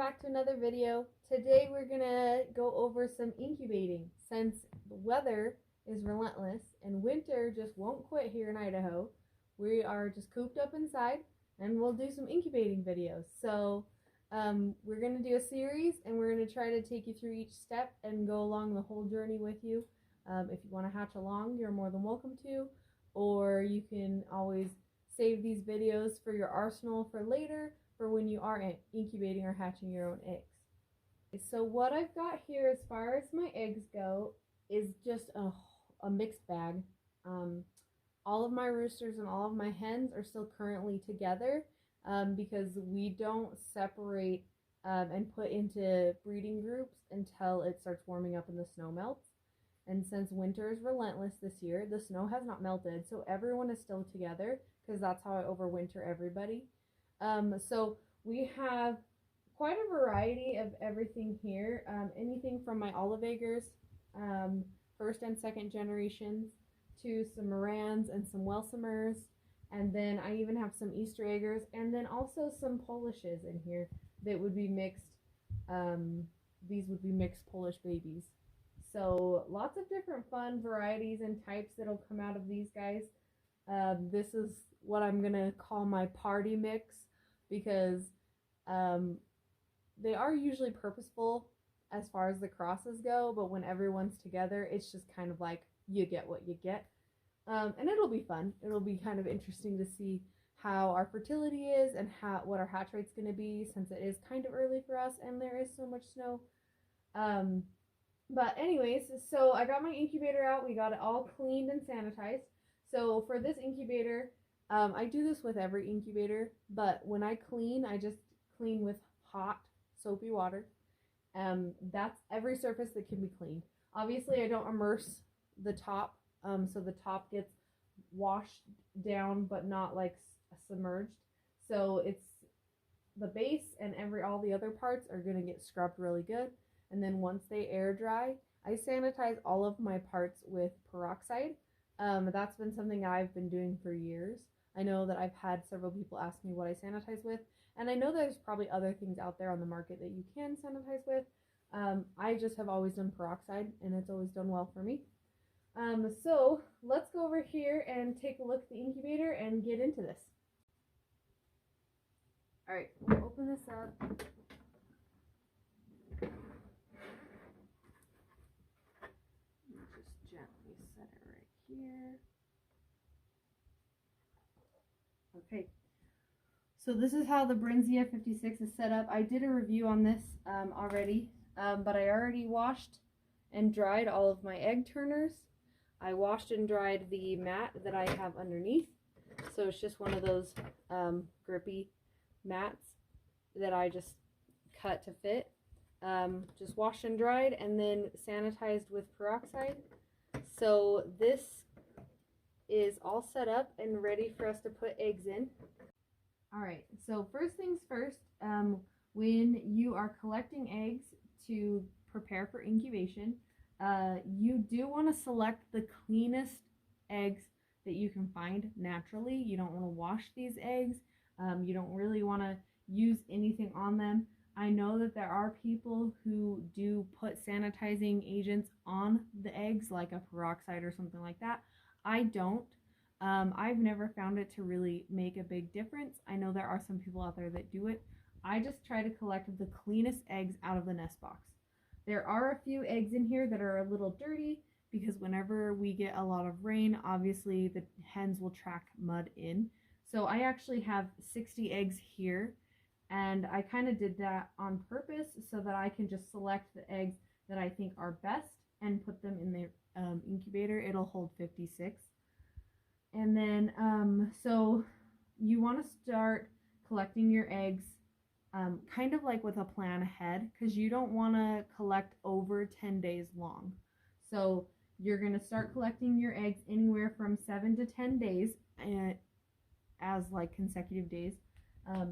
back to another video. Today we're gonna go over some incubating. Since the weather is relentless and winter just won't quit here in Idaho, we are just cooped up inside and we'll do some incubating videos. So we're gonna do a series and we're gonna try to take you through each step and go along the whole journey with you. If you want to hatch along, you're more than welcome to, or you can always save these videos for your arsenal for later, for when you are incubating or hatching your own eggs. So what I've got here as far as my eggs go is just a mixed bag. All of my roosters and all of my hens are still currently together because we don't separate and put into breeding groups until it starts warming up and the snow melts. And since winter is relentless this year, the snow has not melted, so everyone is still together because that's how I overwinter everybody. So we have quite a variety of everything here. Anything from my olive eggers, first and second generations, to some Morans and some Welsamers, and then I even have some Easter eggers, and then also some Polishes in here that would be mixed. These would be mixed Polish babies. So lots of different fun varieties and types that'll come out of these guys. This is what I'm gonna call my party mix because they are usually purposeful as far as the crosses go, but when everyone's together, it's just kind of like you get what you get. And it'll be fun. It'll be kind of interesting to see how our fertility is and what our hatch rate's gonna be, since it is kind of early for us and there is so much snow. But anyways, so I got my incubator out. We got it all cleaned and sanitized. So for this incubator, I do this with every incubator, but when I clean, I just clean with hot, soapy water. That's every surface that can be cleaned. Obviously, I don't immerse the top, so the top gets washed down, but not like submerged. So it's the base and all the other parts are gonna get scrubbed really good. And then once they air dry, I sanitize all of my parts with peroxide. That's been something I've been doing for years. I know that I've had several people ask me what I sanitize with, and I know there's probably other things out there on the market that you can sanitize with. I just have always done peroxide, and it's always done well for me. So let's go over here and take a look at the incubator and get into this. All right, we'll open this up. Gently set it right here. Okay, so this is how the Brinzia 56 is set up. I did a review on this already, but I already washed and dried all of my egg turners. I washed and dried the mat that I have underneath. So it's just one of those grippy mats that I just cut to fit. Just washed and dried and then sanitized with peroxide. So this is all set up and ready for us to put eggs in. Alright, so first things first, when you are collecting eggs to prepare for incubation, you do want to select the cleanest eggs that you can find naturally. You don't want to wash these eggs. You don't really want to use anything on them. I know that there are people who do put sanitizing agents on the eggs, like a peroxide or something like that. I don't. I've never found it to really make a big difference. I know there are some people out there that do it. I just try to collect the cleanest eggs out of the nest box. There are a few eggs in here that are a little dirty because whenever we get a lot of rain, obviously the hens will track mud in. So I actually have 60 eggs here. And I kind of did that on purpose so that I can just select the eggs that I think are best and put them in the incubator. It'll hold 56. And then, so you want to start collecting your eggs kind of like with a plan ahead, because you don't want to collect over 10 days long. So you're going to start collecting your eggs anywhere from 7 to 10 days as like consecutive days.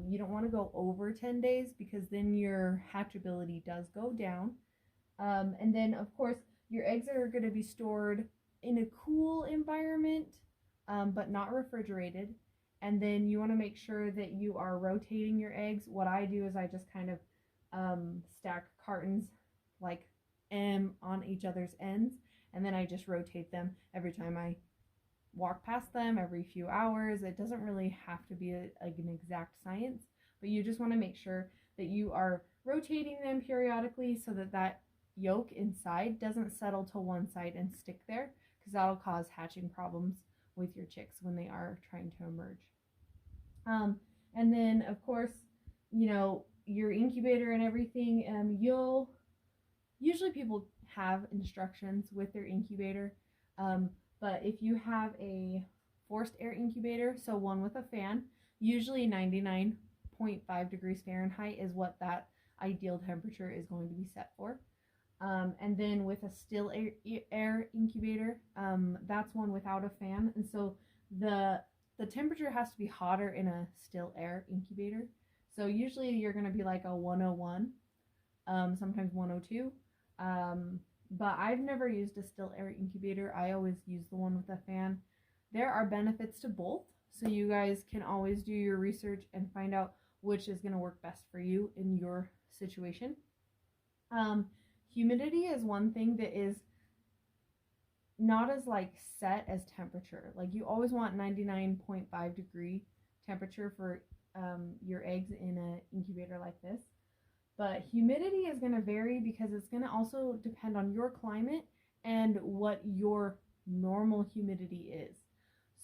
You don't want to go over 10 days because then your hatchability does go down. And then, of course, your eggs are going to be stored in a cool environment, but not refrigerated. And then you want to make sure that you are rotating your eggs. What I do is I just kind of stack cartons like M on each other's ends, and then I just rotate them every time I walk past them, every few hours. It doesn't really have to be like an exact science, but you just want to make sure that you are rotating them periodically so that that yolk inside doesn't settle to one side and stick there, because that'll cause hatching problems with your chicks when they are trying to emerge. And then of course, you know, your incubator and everything, you'll usually people have instructions with their incubator, but if you have a forced air incubator, so one with a fan, usually 99.5 degrees Fahrenheit is what that ideal temperature is going to be set for. And then with a still air incubator, that's one without a fan, and so the temperature has to be hotter in a still air incubator. So usually you're going to be like a 101, sometimes 102. But I've never used a still air incubator. I always use the one with a fan. There are benefits to both, so you guys can always do your research and find out which is going to work best for you in your situation. Humidity is one thing that is not as like set as temperature. Like you always want 99.5 degree temperature for your eggs in an incubator like this. But humidity is going to vary because it's going to also depend on your climate and what your normal humidity is.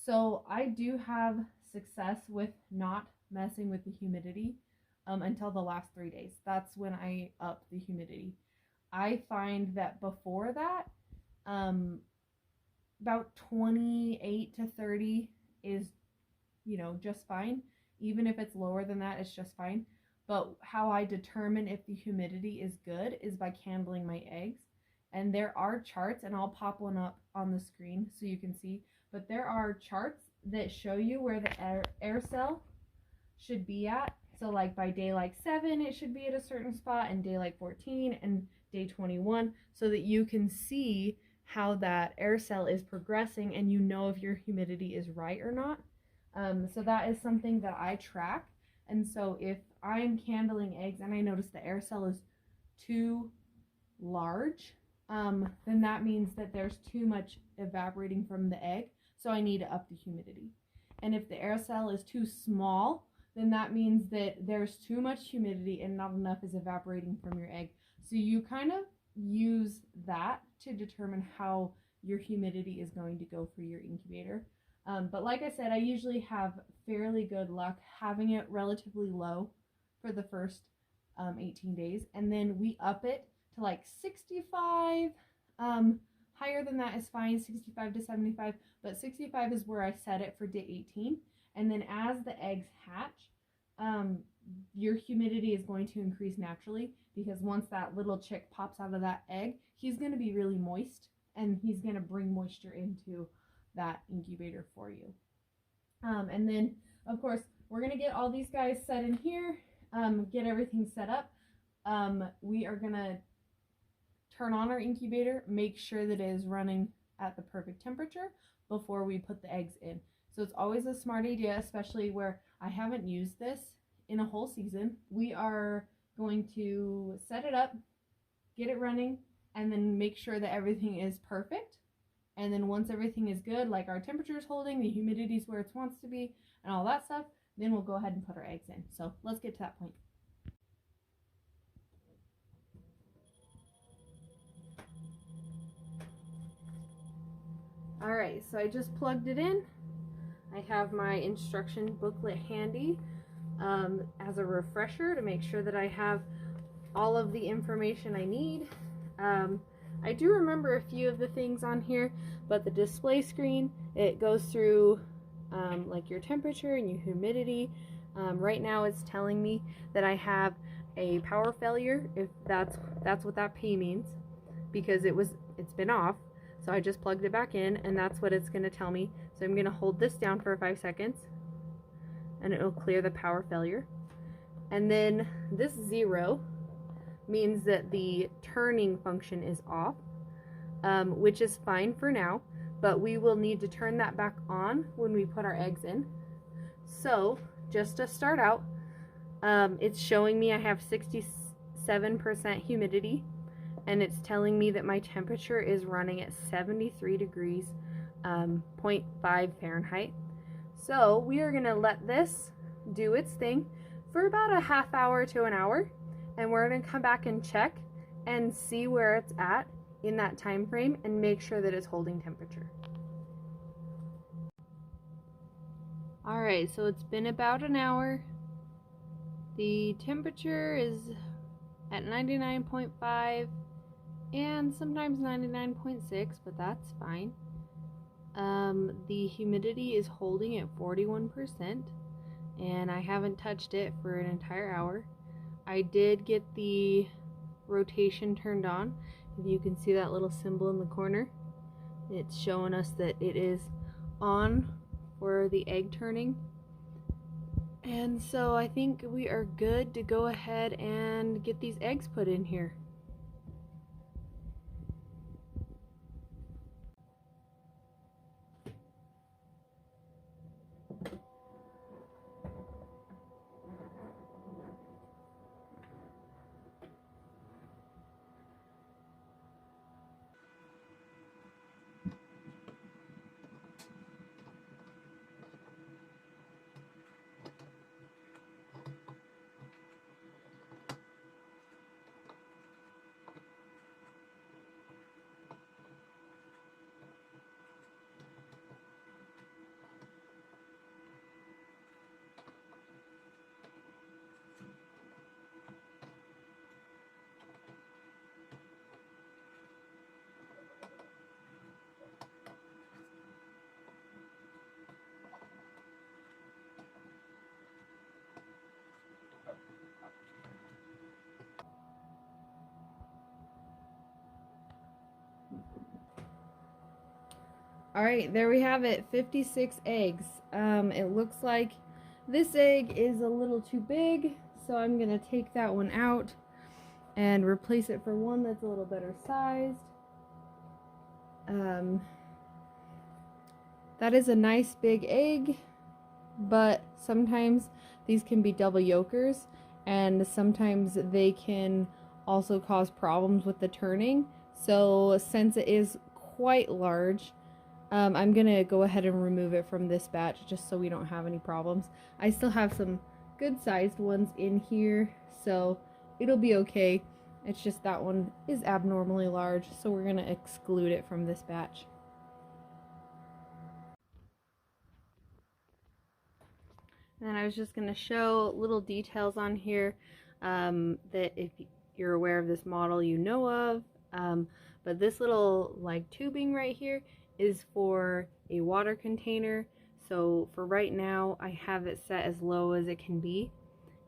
So I do have success with not messing with the humidity until the last 3 days. That's when I up the humidity. I find that before that, about 28 to 30 is, you know, just fine. Even if it's lower than that, it's just fine. But how I determine if the humidity is good is by candling my eggs. And there are charts, and I'll pop one up on the screen so you can see, but there are charts that show you where the air cell should be at. So like by day like 7, it should be at a certain spot, and day like 14 and day 21, so that you can see how that air cell is progressing and you know if your humidity is right or not. So that is something that I track. And so if I'm candling eggs and I notice the air cell is too large, then that means that there's too much evaporating from the egg, so I need to up the humidity. And if the air cell is too small, then that means that there's too much humidity and not enough is evaporating from your egg. So you kind of use that to determine how your humidity is going to go for your incubator. But like I said, I usually have fairly good luck having it relatively low for the first 18 days, and then we up it to like 65. Higher than that is fine, 65 to 75, but 65 is where I set it for day 18. And then as the eggs hatch, your humidity is going to increase naturally, because once that little chick pops out of that egg, he's going to be really moist, and he's going to bring moisture into that incubator for you. And then of course we're going to get all these guys set in here, get everything set up. We are going to turn on our incubator, make sure that it is running at the perfect temperature before we put the eggs in. So it's always a smart idea, especially where I haven't used this in a whole season. We are going to set it up, get it running, and then make sure that everything is perfect. And then once everything is good, like our temperature is holding, the humidity is where it wants to be, and all that stuff, then we'll go ahead and put our eggs in. So let's get to that point. All right, so I just plugged it in. I have my instruction booklet handy as a refresher to make sure that I have all of the information I need. I do remember a few of the things on here, but the display screen, it goes through like your temperature and your humidity. Right now it's telling me that I have a power failure, if that's what that P means, because it's been off. So I just plugged it back in, and that's what it's going to tell me. So I'm going to hold this down for 5 seconds, and it'll clear the power failure. And then this 0 means that the turning function is off, which is fine for now, but we will need to turn that back on when we put our eggs in. So just to start out, it's showing me I have 7% humidity, and it's telling me that my temperature is running at 73 degrees, 0.5 Fahrenheit. So we are gonna let this do its thing for about a half hour to an hour, and we're gonna come back and check and see where it's at in that time frame and make sure that it's holding temperature. Alright, so it's been about an hour. The temperature is at 99.5 and sometimes 99.6, but that's fine. The humidity is holding at 41%, and I haven't touched it for an entire hour. I did get the rotation turned on. If you can see that little symbol in the corner, it's showing us that it is on for the egg turning. And so I think we are good to go ahead and get these eggs put in here. Alright, there we have it, 56 eggs. It looks like this egg is a little too big, so I'm going to take that one out and replace it for one that's a little better sized. That is a nice big egg, but sometimes these can be double yolkers, and sometimes they can also cause problems with the turning. So since it is quite large, I'm gonna go ahead and remove it from this batch just so we don't have any problems. I still have some good sized ones in here, so it'll be okay. It's just that one is abnormally large, so we're gonna exclude it from this batch. And then I was just gonna show little details on here that if you're aware of this model, you know of. But this little like tubing right here is for a water container. So for right now, I have it set as low as it can be.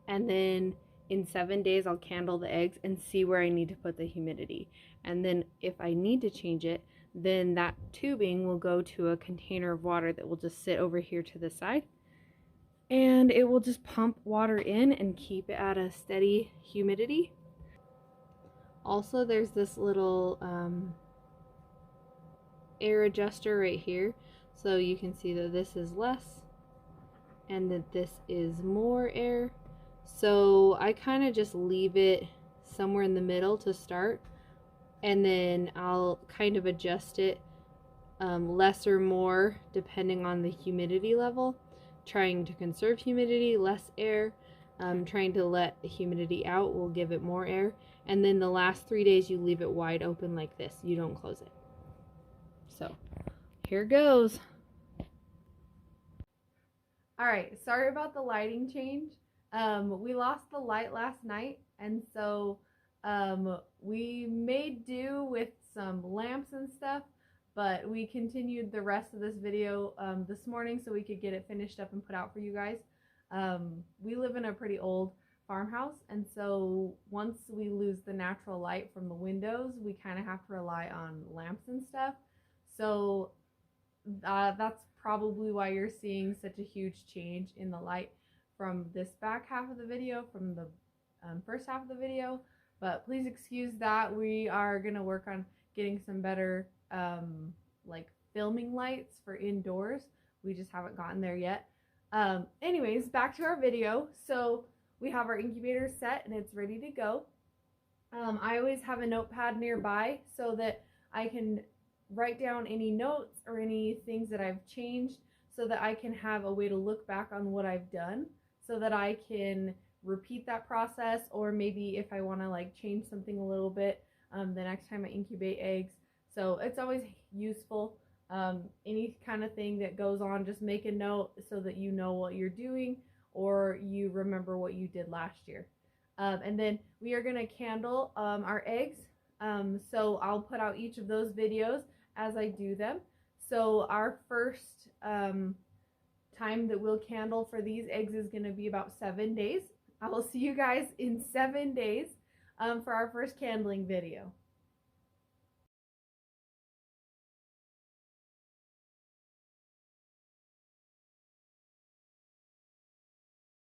And then in 7 days, I'll candle the eggs and see where I need to put the humidity. And then if I need to change it, then that tubing will go to a container of water that will just sit over here to the side. And it will just pump water in and keep it at a steady humidity. Also, there's this little air adjuster right here, so you can see that this is less and that this is more air. So I kind of just leave it somewhere in the middle to start, and then I'll kind of adjust it less or more depending on the humidity level, trying to conserve humidity, less air, trying to let the humidity out will give it more air. And then the last 3 days you leave it wide open like this, you don't close it. So here goes. Alright, sorry about the lighting change. We lost the light last night, and so we made do with some lamps and stuff, but we continued the rest of this video this morning so we could get it finished up and put out for you guys. We live in a pretty old farmhouse, and so once we lose the natural light from the windows, we kind of have to rely on lamps and stuff. So that's probably why you're seeing such a huge change in the light from this back half of the video, from the first half of the video. But please excuse that. We are going to work on getting some better like filming lights for indoors. We just haven't gotten there yet. Anyways, back to our video. So we have our incubator set and it's ready to go. I always have a notepad nearby so that I can write down any notes or any things that I've changed, so that I can have a way to look back on what I've done, so that I can repeat that process, or maybe if I want to like change something a little bit the next time I incubate eggs. So it's always useful. Any kind of thing that goes on, just make a note so that you know what you're doing, or you remember what you did last year. And then we are going to candle our eggs. So I'll put out each of those videos as I do them. So our first time that we'll candle for these eggs is going to be about 7 days. I will see you guys in 7 days for our first candling video.